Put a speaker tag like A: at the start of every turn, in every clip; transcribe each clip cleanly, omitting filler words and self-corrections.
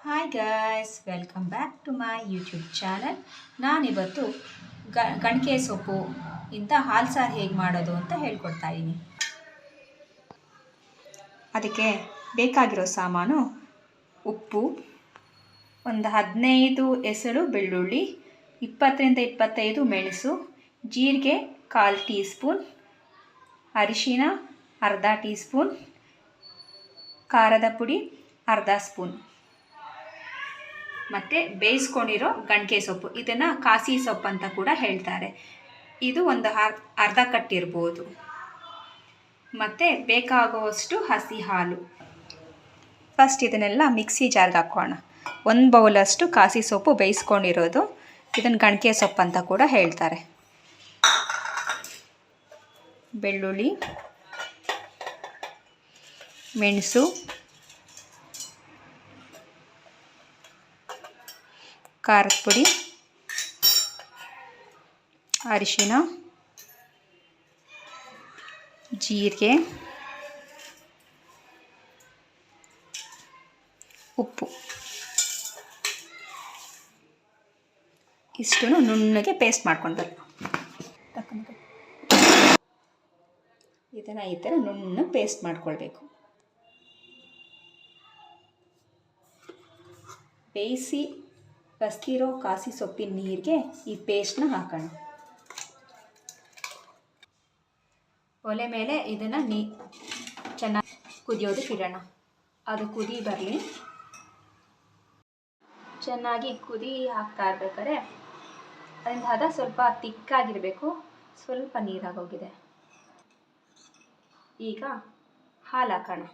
A: Hi guys, welcome back to my YouTube channel. ನಾನಿವತ್ತು ಗಣಕೆ ಸೊಪ್ಪು ಇಂಥ ಹಾಲು ಸಾರು ಹೇಗೆ ಮಾಡೋದು ಅಂತ ಹೇಳ್ಕೊಡ್ತಾ ಇದ್ದೀನಿ. ಅದಕ್ಕೆ ಬೇಕಾಗಿರೋ ಸಾಮಾನು ಉಪ್ಪು, ಒಂದು 15 ಎಸಳು ಬೆಳ್ಳುಳ್ಳಿ, 20ರಿಂದ 25 ಮೆಣಸು, ಜೀರಿಗೆ 1/4 ಟೀ ಸ್ಪೂನ್, ಅರಿಶಿನ ಅರ್ಧ ಟೀ ಸ್ಪೂನ್, ಖಾರದ ಪುಡಿ ಅರ್ಧ ಸ್ಪೂನ್, ಮತ್ತು ಬೇಯಿಸ್ಕೊಂಡಿರೋ ಗಣಕೆ ಸೊಪ್ಪು, ಇದನ್ನು ಕಾಸಿ ಸೊಪ್ಪು ಅಂತ ಕೂಡ ಹೇಳ್ತಾರೆ. ಇದು ಒಂದು ಅರ್ಧ ಕಟ್ಟಿರ್ಬೋದು. ಮತ್ತು ಬೇಕಾಗುವಷ್ಟು ಹಸಿ ಹಾಲು. ಫಸ್ಟ್ ಇದನ್ನೆಲ್ಲ ಮಿಕ್ಸಿ ಜಾರ್ಗೆ ಹಾಕೋಣ. 1 ಬೌಲಷ್ಟು ಕಾಸಿ ಸೊಪ್ಪು ಬೇಯಿಸ್ಕೊಂಡಿರೋದು, ಇದನ್ನು ಗಣಕೆ ಸೊಪ್ಪು ಅಂತ ಕೂಡ ಹೇಳ್ತಾರೆ. ಬೆಳ್ಳುಳ್ಳಿ, ಮೆಣಸು, ಖಾರದ ಪುಡಿ, ಅರಿಶಿನ, ಜೀರಿಗೆ, ಉಪ್ಪು ಇಷ್ಟನ್ನು ನುಣ್ಣಗೆ ಪೇಸ್ಟ್ ಮಾಡ್ಕೊಳ್ಬೇಕು. ಇದನ್ನು ಈ ಥರ ನುಣ್ಣಗೆ ಪೇಸ್ಟ್ ಮಾಡ್ಕೊಳ್ಬೇಕು. ಬೇಯಿಸಿ ಬಸ್ತಿರೋ ಕಾಸಿ ಸೊಪ್ಪಿನ ನೀರಿಗೆ ಈ ಪೇಸ್ಟ್ನ ಹಾಕೋಣ. ಒಲೆ ಮೇಲೆ ಇದನ್ನು ಚೆನ್ನಾಗಿ ಕುದಿಯೋದಕ್ಕೆ ಇಡೋಣ. ಅದು ಕುದಿ ಬರಲಿ. ಚೆನ್ನಾಗಿ ಕುದಿ ಹಾಕ್ತಾ ಇರ್ಬೇಕಾದ್ರೆ ಅದರಿಂದ ಹದ ಸ್ವಲ್ಪ ತಿಕ್ಕಾಗಿರಬೇಕು. ಸ್ವಲ್ಪ ನೀರಾಗೋಗಿದೆ. ಈಗ ಹಾಲು ಹಾಕೋಣ.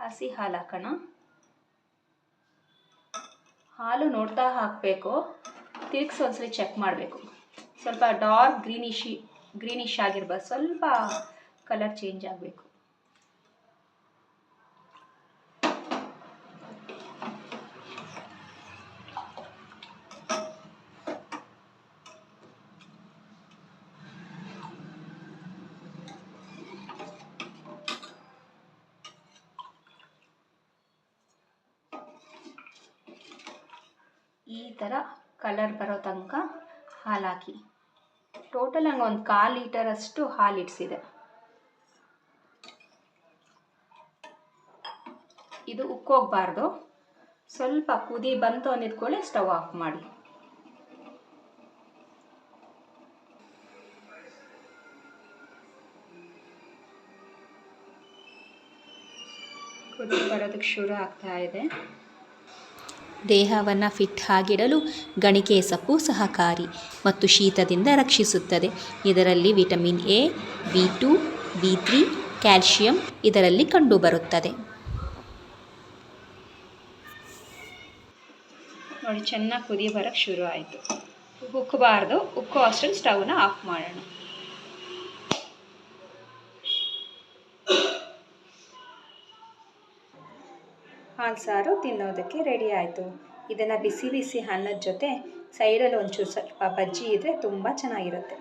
A: ಹಸಿ ಹಾಲು ಹಾಕೋಣ. ಹಾಲು ನೋಡ್ತಾ ಹಾಕಬೇಕು. ತಿರುಗಿಸಿ ಒಂದ್ಸಲಿ ಚೆಕ್ ಮಾಡಬೇಕು. ಸ್ವಲ್ಪ ಡಾರ್ಕ್ ಗ್ರೀನಿಶ್ ಆಗಿರ್ಬೋದು. ಸ್ವಲ್ಪ ಕಲರ್ ಚೇಂಜ್ ಆಗಬೇಕು. ಈ ಥರ ಕಲರ್ ಬರೋ ತನಕ ಹಾಲು ಹಾಕಿ. ಟೋಟಲ್ ಹಂಗೆ ಒಂದು 1/4 ಲೀಟರಷ್ಟು ಹಾಲು ಇಡಿಸಿದೆ. ಇದು ಉಕ್ಕೋಗಬಾರ್ದು. ಸ್ವಲ್ಪ ಕುದಿ ಬಂತು ಅಂದಿದ್ಕೊಳ್ಳಿ ಸ್ಟವ್ ಆಫ್ ಮಾಡಿ. ಕುದಿ ಬರೋದಕ್ಕೆ ಶುರು ಆಗ್ತಾ ಇದೆ.
B: ದೇಹವನ್ನು ಫಿಟ್ ಆಗಿಡಲು ಗಣಕೆ ಸೊಪ್ಪು ಸಹಕಾರಿ ಮತ್ತು ಶೀತದಿಂದ ರಕ್ಷಿಸುತ್ತದೆ. ಇದರಲ್ಲಿ vitamin A, B2, B3, calcium ಇದರಲ್ಲಿ ಕಂಡುಬರುತ್ತದೆ.
A: ನೋಡಿ, ಚೆನ್ನಾಗಿ ಕುದಿ ಬರೋಕ್ಕೆ ಶುರು ಆಯಿತು. ಉಕ್ಕಬಾರ್ದು. ಉಕ್ಕೋ ಅಷ್ಟರಲ್ಲಿ ಸ್ಟವ್ನ ಆಫ್ ಮಾಡೋಣ. ಹಾಲು ಸಾರು ತಿನ್ನೋದಕ್ಕೆ ರೆಡಿ ಆಯಿತು. ಇದನ್ನು ಬಿಸಿ ಬಿಸಿ ಅನ್ನದ ಜೊತೆ ಸೈಡಲ್ಲಿ ಒಂಚೂರು ಸ್ವಲ್ಪ ಬಜ್ಜಿ ಇದ್ದರೆ ತುಂಬ ಚೆನ್ನಾಗಿರುತ್ತೆ.